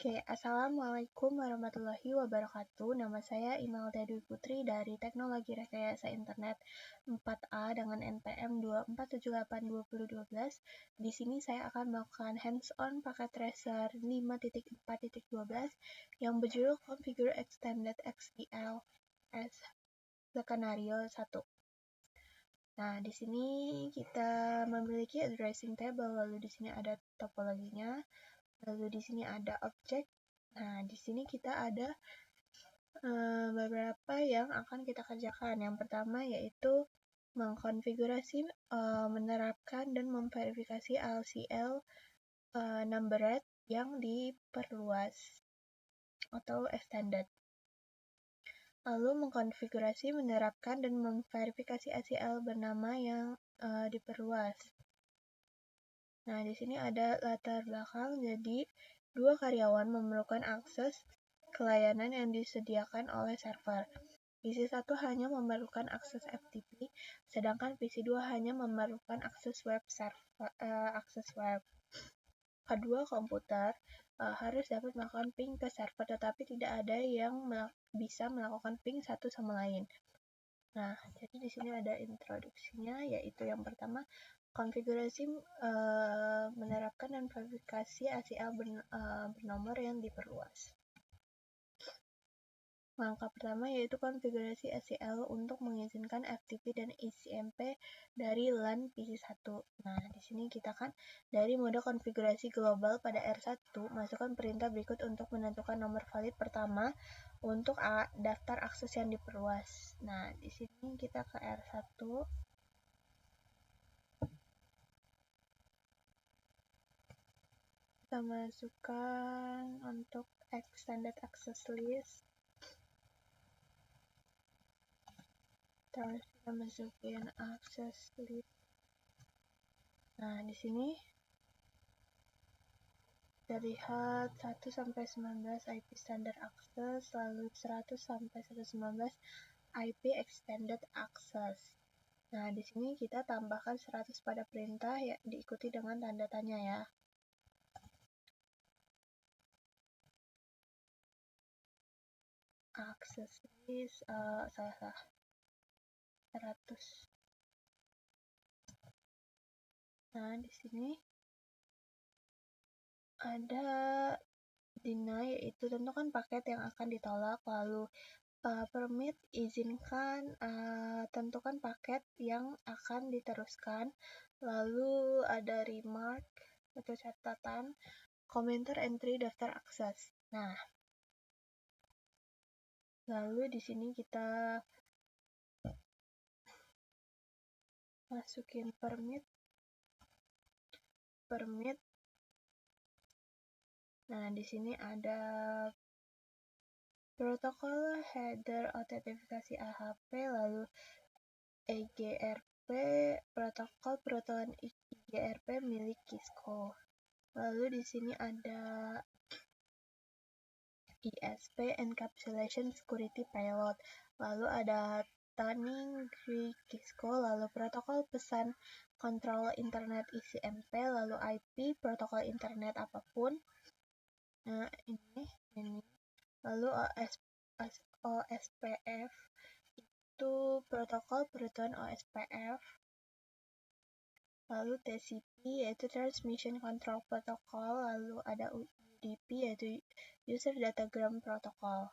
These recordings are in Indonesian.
Oke, Assalamualaikum warahmatullahi wabarakatuh. Nama saya Imelda Dwi Putri dari Teknologi Rekayasa Internet 4A dengan NPM 247822012. Di sini saya akan melakukan hands-on paket tracer 5.4.12 yang berjudul Configure Extended XDL as Skenario 1. Nah, di sini kita memiliki addressing table, lalu di sini ada topologinya. Lalu di sini ada objek. Nah, di sini kita ada beberapa yang akan kita kerjakan. Yang pertama yaitu mengkonfigurasi, menerapkan dan memverifikasi LCL numbered yang diperluas atau extended. Lalu mengkonfigurasi, menerapkan dan memverifikasi ACL bernama yang diperluas. Nah, di sini ada latar belakang, jadi dua karyawan memerlukan akses ke layanan yang disediakan oleh server. PC1 hanya memerlukan akses FTP, sedangkan PC2 hanya memerlukan akses web. Kedua komputer harus dapat melakukan ping ke server, tetapi tidak ada yang bisa melakukan ping satu sama lain. Nah, jadi di sini ada introduksinya, yaitu yang pertama, konfigurasi, menerapkan dan verifikasi ACL bernomor yang diperluas. Langkah pertama yaitu konfigurasi ACL untuk mengizinkan FTP dan ICMP dari LAN PC1. Nah, di sini kita kan dari mode konfigurasi global pada R1, masukkan perintah berikut untuk menentukan nomor valid pertama untuk daftar akses yang diperluas. Nah, di sini kita ke R1. Kita masukkan untuk extended access list. Terus kita masukin access list. Nah, di sini kita lihat 1 sampai 19 IP standard access, lalu 100 sampai 119 IP extended access. Nah, di sini kita tambahkan 100 pada perintah ya, diikuti dengan tanda tanya ya. Access list, salah. 100. Nah, di sini ada deny, yaitu tentukan paket yang akan ditolak, lalu permit, izinkan, tentukan paket yang akan diteruskan, lalu ada remark atau catatan, komentar entry daftar akses. Nah, lalu di sini kita masukin permit. Nah, di sini ada protokol header autentifikasi AHP, lalu EGRP, protokol perotolan EGRP milik Kisco. Lalu di sini ada ISP Encapsulation Security Payload. Lalu ada Tuning Kisco, lalu protokol pesan kontrol internet ICMP, lalu IP protokol internet apapun. Nah, ini. Lalu OSPF itu protokol perutuhan OSPF. Lalu TCP yaitu Transmission Control Protocol, lalu ada UDP yaitu User Datagram Protocol.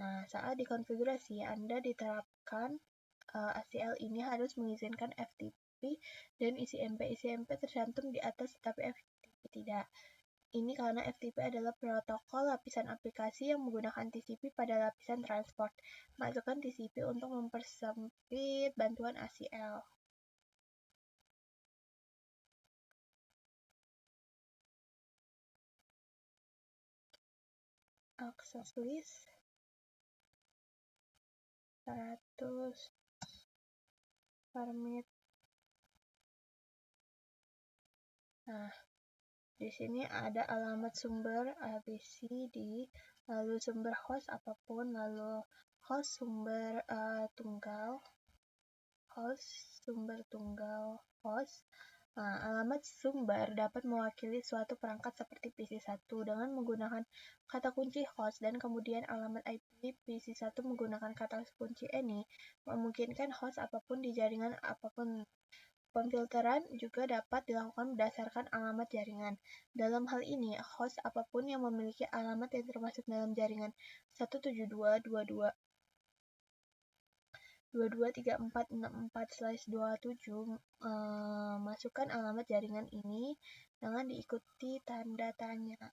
Nah, saat dikonfigurasi Anda diterapkan ACL ini harus mengizinkan FTP dan ICMP. ICMP tercantum di atas tetapi FTP tidak. Ini karena FTP adalah protokol lapisan aplikasi yang menggunakan TCP pada lapisan transport. Masukkan TCP untuk mempersempit bantuan ACL. Access list 100 permit. Nah, di sini ada alamat sumber ABCD, lalu sumber host apapun, lalu host sumber tunggal, host, Nah, alamat sumber dapat mewakili suatu perangkat seperti PC1 dengan menggunakan kata kunci host dan kemudian alamat IP PC1 menggunakan kata kunci any memungkinkan host apapun di jaringan apapun. Pemfilteran juga dapat dilakukan berdasarkan alamat jaringan. Dalam hal ini, host apapun yang memiliki alamat yang termasuk dalam jaringan 172.22.22.3464/27 masukkan alamat jaringan ini dengan diikuti tanda tanya.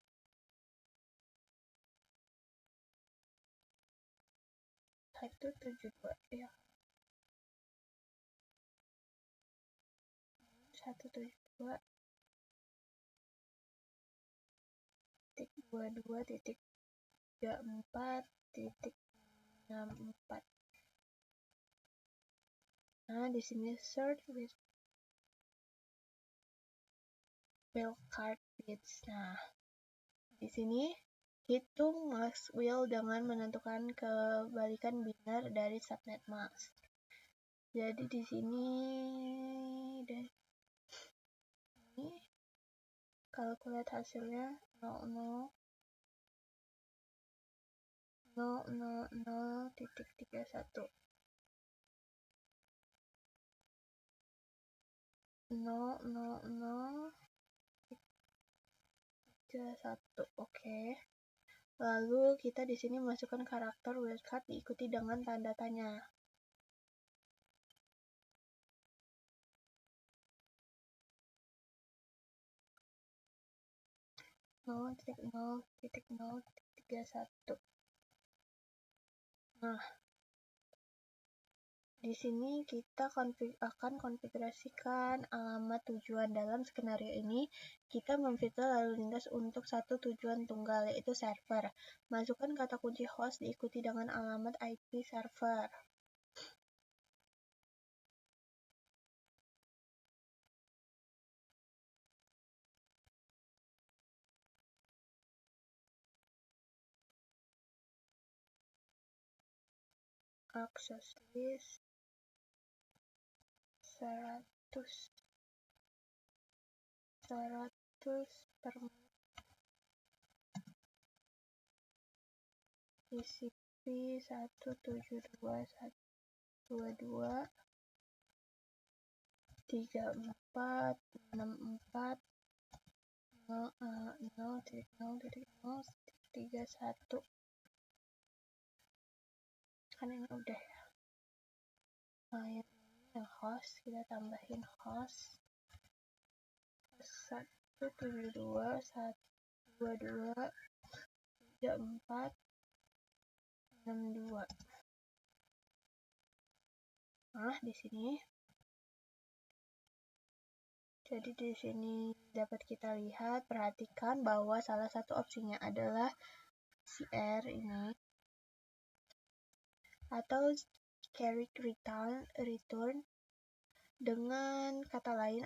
Satu tujuh dua ya. 172.22.34.64. Nah, di sini search with wildcard bits. Nah, di sini hitung mask wheel dengan menentukan kebalikan biner dari subnet mask. Jadi di sini deh, ini kalau lihat hasilnya 0,000.31 0,0031. Oke. Lalu kita di sini masukkan karakter wildcard diikuti dengan tanda tanya. (0,0.0.31). Nah, di sini kita akan konfigurasikan alamat tujuan. Dalam skenario ini, kita memfilter lalu lintas untuk satu tujuan tunggal, yaitu server. Masukkan kata kunci host diikuti dengan alamat IP server. Access list 100 per TCP 172.168.0.0.0.0.31. Kan ini udah ya. Nah, yang host kita tambahin host 172.122.34.62. Nah, di sini jadi di sini dapat kita lihat, perhatikan bahwa salah satu opsinya adalah CR ini atau carry return. Dengan kata lain,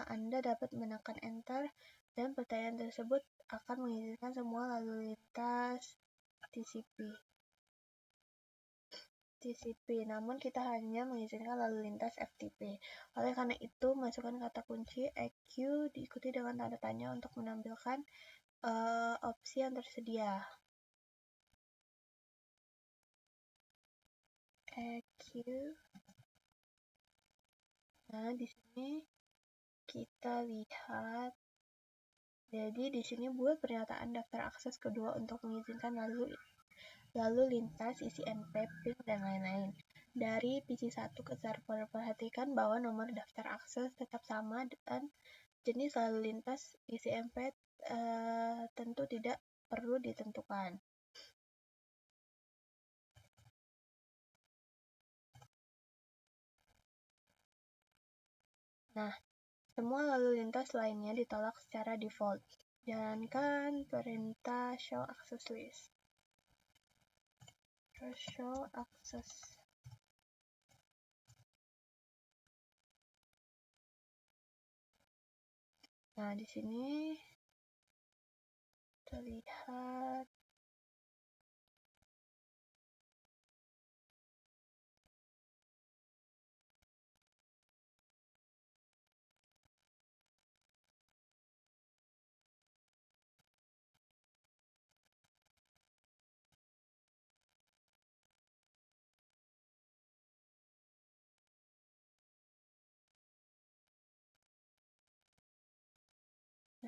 Anda dapat menekan enter dan pertanyaan tersebut akan mengizinkan semua lalu lintas TCP, namun kita hanya mengizinkan lalu lintas FTP. Oleh karena itu, masukkan kata kunci EQ diikuti dengan tanda tanya untuk menampilkan opsi yang tersedia. EQ. Nah, di sini kita lihat. Jadi di sini buat pernyataan daftar akses kedua untuk mengizinkan lalu lintas isi NP, ping, dan lain-lain. Dari PC1 ke server, perhatikan bahwa nomor daftar akses tetap sama dan jenis lalu lintas isi NP tentu tidak perlu ditentukan. Nah, semua lalu lintas lainnya ditolak secara default. Jalankan perintah show access list. Show access. Nah, di sini terlihat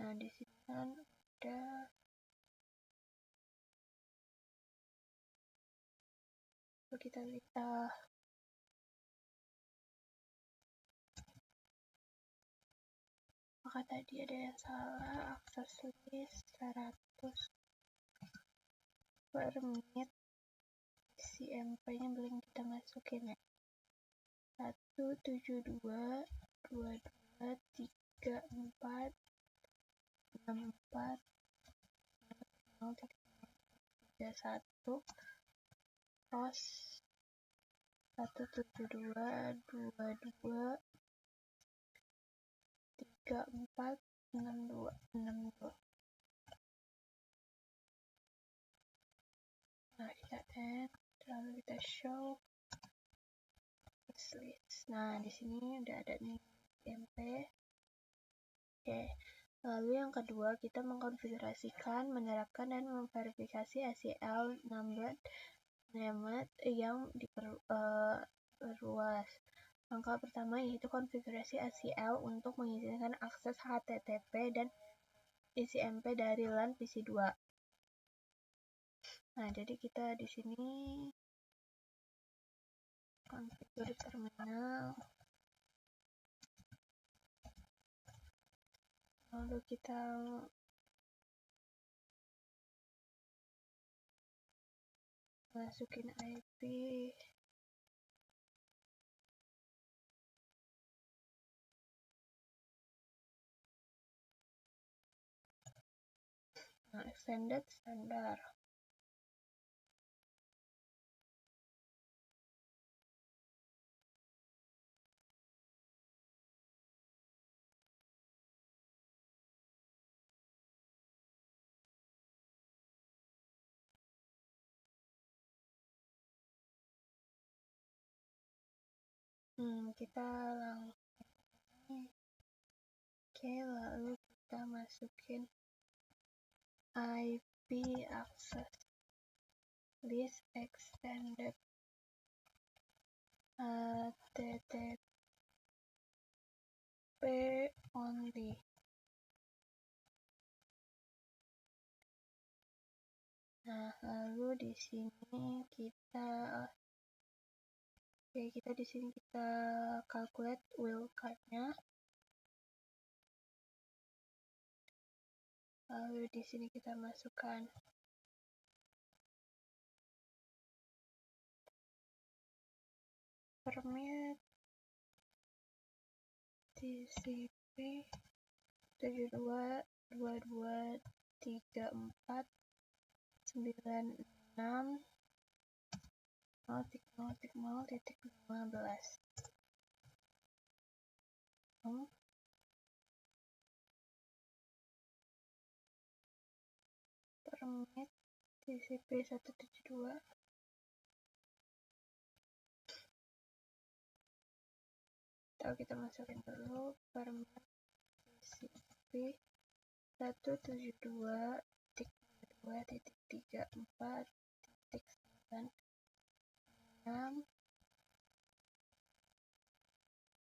Nah, di sini kan ada kita lihat maka tadi ada yang salah, akses list 100 per menit, si MP-nya belum kita masukin ya. 172 22 34 64 0.31 pos 172 22 34 62 62. Nah, kita add, lalu kita show list. Nah, di sini udah ada nih MP. Oke. Lalu yang kedua, kita mengkonfigurasikan, menerapkan, dan memverifikasi ACL number named yang diperluas. Langkah pertama yaitu konfigurasi ACL untuk mengizinkan akses HTTP dan isi MP dari LAN PC2. Nah, jadi kita di sini konfigur terminal. Lalu kita masukin IP. Nah, extended standar. Kita langsung. Oke, lalu kita masukin IP access list extended HTTP only. Nah, lalu di sini kita di sini kita calculate wildcard-nya. Lalu di sini kita masukkan permit TCP 72 22 34 96 0.0.0.15. Permit TCP 172. Tahu kita masukin dulu permit TCP 172.2.34.96.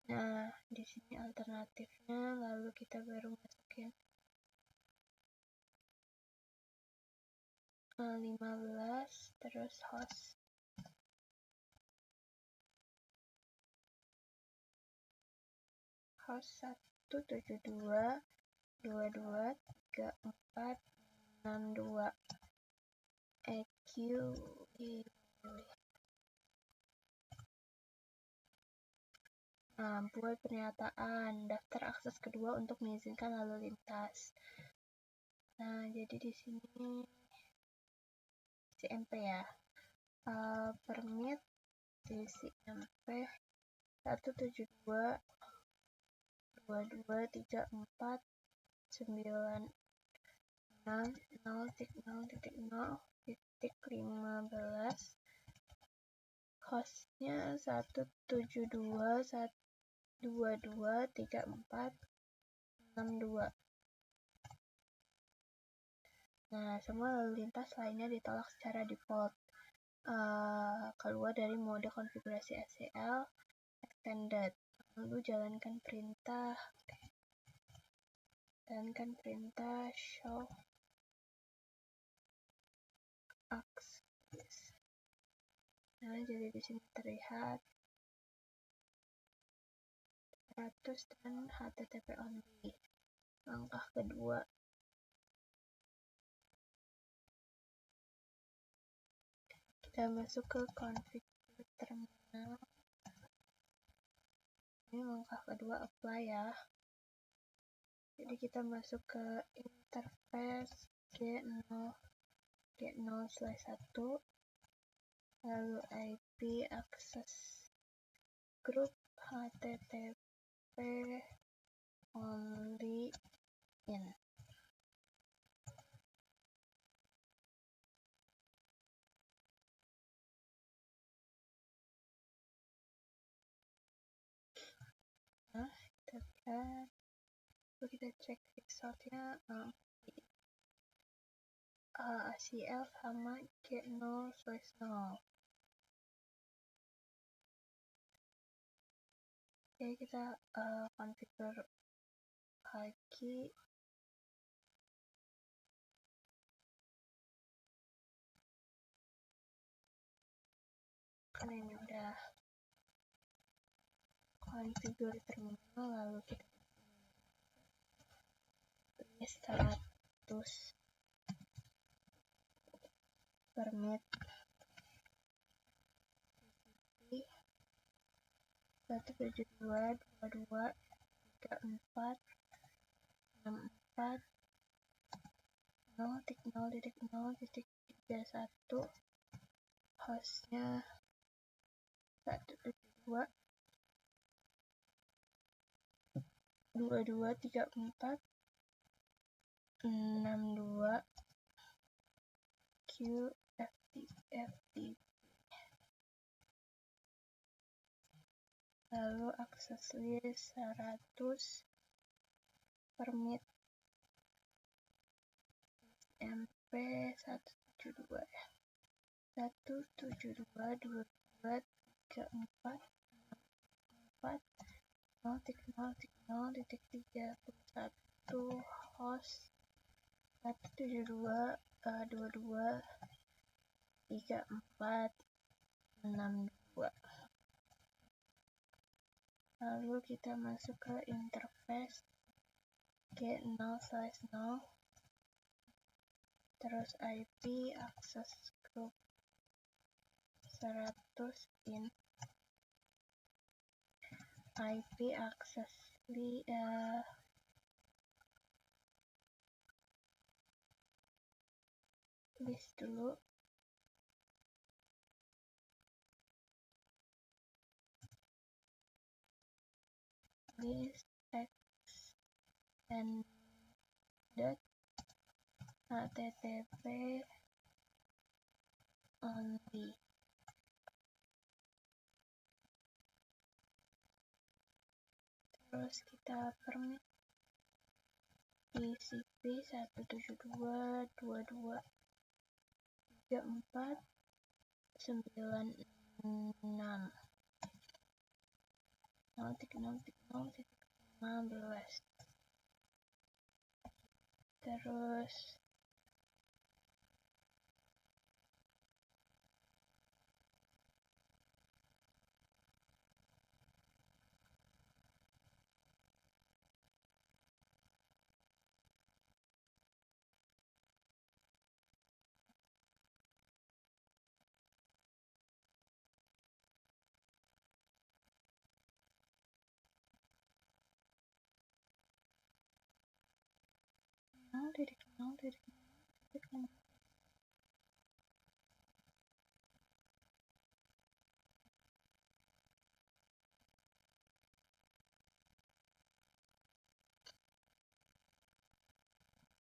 Nah, di sini alternatifnya, lalu kita baru masukin 15 terus host. Host 172 22 34 62 EQ. Nah, buat pernyataan daftar akses kedua untuk mengizinkan lalu lintas. Nah, jadi di sini CMP ya. Permit di CMP 172 22 34 96 0.0.0.15. Hostnya 172 22 34 62. Nah, semua lalu lintas lainnya ditolak secara default. Keluar dari mode konfigurasi ACL extended. Lalu jalankan perintah. Jalankan perintah show access. Nah, jadi di sini terlihat 100 dan HTTP only. Langkah kedua, kita masuk ke configure terminal. Ini langkah kedua, apply ya. Jadi kita masuk ke interface G0/1, lalu IP access group HTTP only in. Nah, kita lihat, lalu kita cek resultnya. ACL sama G0/0. Oke, kita configure lagi. Kan ini udah configure terminal, lalu kita tulis 100 permit 172.22.64.0.0.0.31, hostnya 172.22.34.62 QFTP. Lalu akses list 100 permit MP 172 ya. 172.22.4.0.0.0.31 host 172.22.34.62. Lalu kita masuk ke interface G0/0, terus IP access group 100 in IP access list dulu. List extended HTTP only. Terus kita permit TCP 172.22.34.96 0.0.0.15. Terus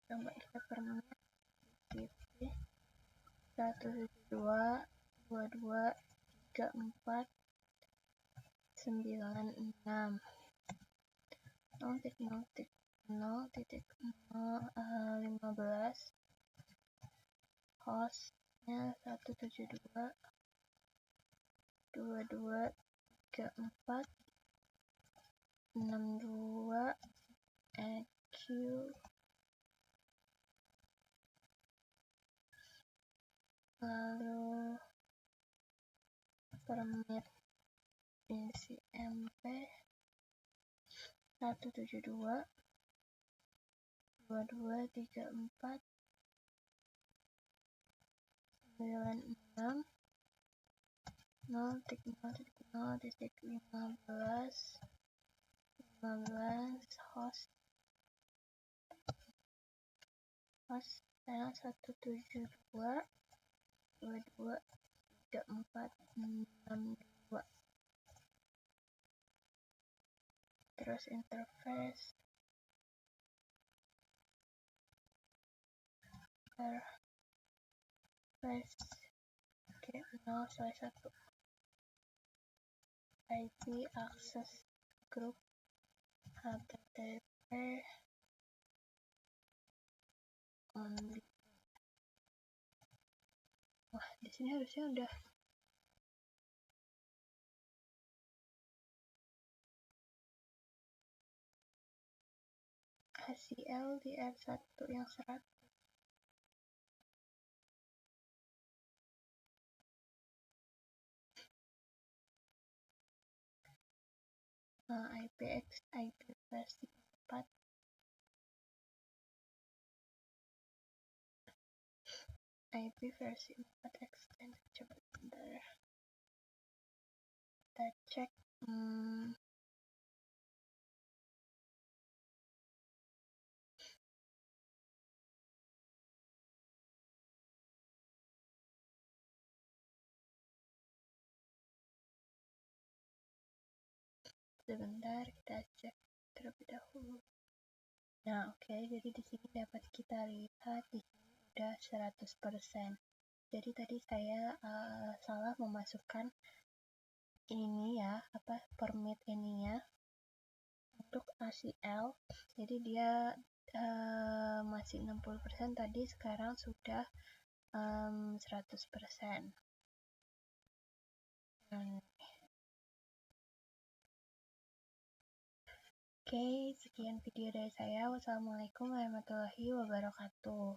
coba kita permit TCP 172.22.34.96 0.0.0.15, hostnya 172.22.34.62 lalu permit ICMP 172 2234 96 0.0.0.15 host channel 172 223462, terus interface G0/1 IP access group HTTP only. Wah, di sini harusnya udah ACL di R1 yang 100. IPX IP versi 4, IP versi 4 extend. Coba bentar, kita cek. Sebentar, kita cek terlebih dahulu. Nah, oke, jadi di sini dapat kita lihat di sini udah 100%. Jadi tadi saya salah memasukkan ini ya, permit ininya untuk ACL. Jadi dia masih 60%, tadi sekarang sudah 100%. Oke, sekian video dari saya. Wassalamualaikum warahmatullahi wabarakatuh.